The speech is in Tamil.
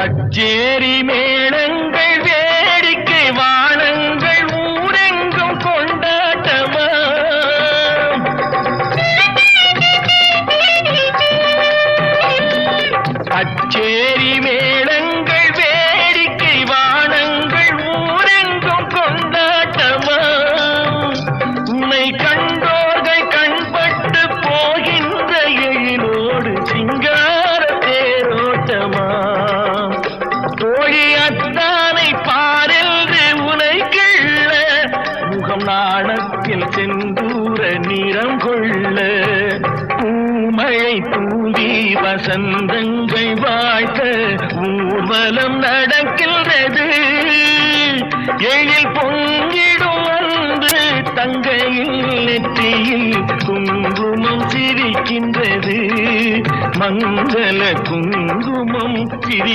கச்சேரி மேளங்கள் வேடிக்கை வானங்கள் ஊரெங்கும் கொண்டாட்டமா கச்சேரி மேளங்கள் வேடிக்கை வானங்கள் ஊரெங்கும் கொண்டாட்டமா உன்னை கண்டோர்கள் கண்பட்டு போகின்ற எழிலோடு சிங்கார தேரோட்டமா தோழி அத்தானை பாரென்று உனை கிள்ள முகம் நாணத்தில் செந்தூர நிறம் கொள்ள பூமழை தூவி வசந்தங்கள் வாழ்க்க ஊர்வலம் நடக்கின்றது எழில் பொங்கிடும் அன்று தங்கையில் நெற்றியில் குங்குமம் சிரிக்கின்றது மங்கள குங்குமம் சிரி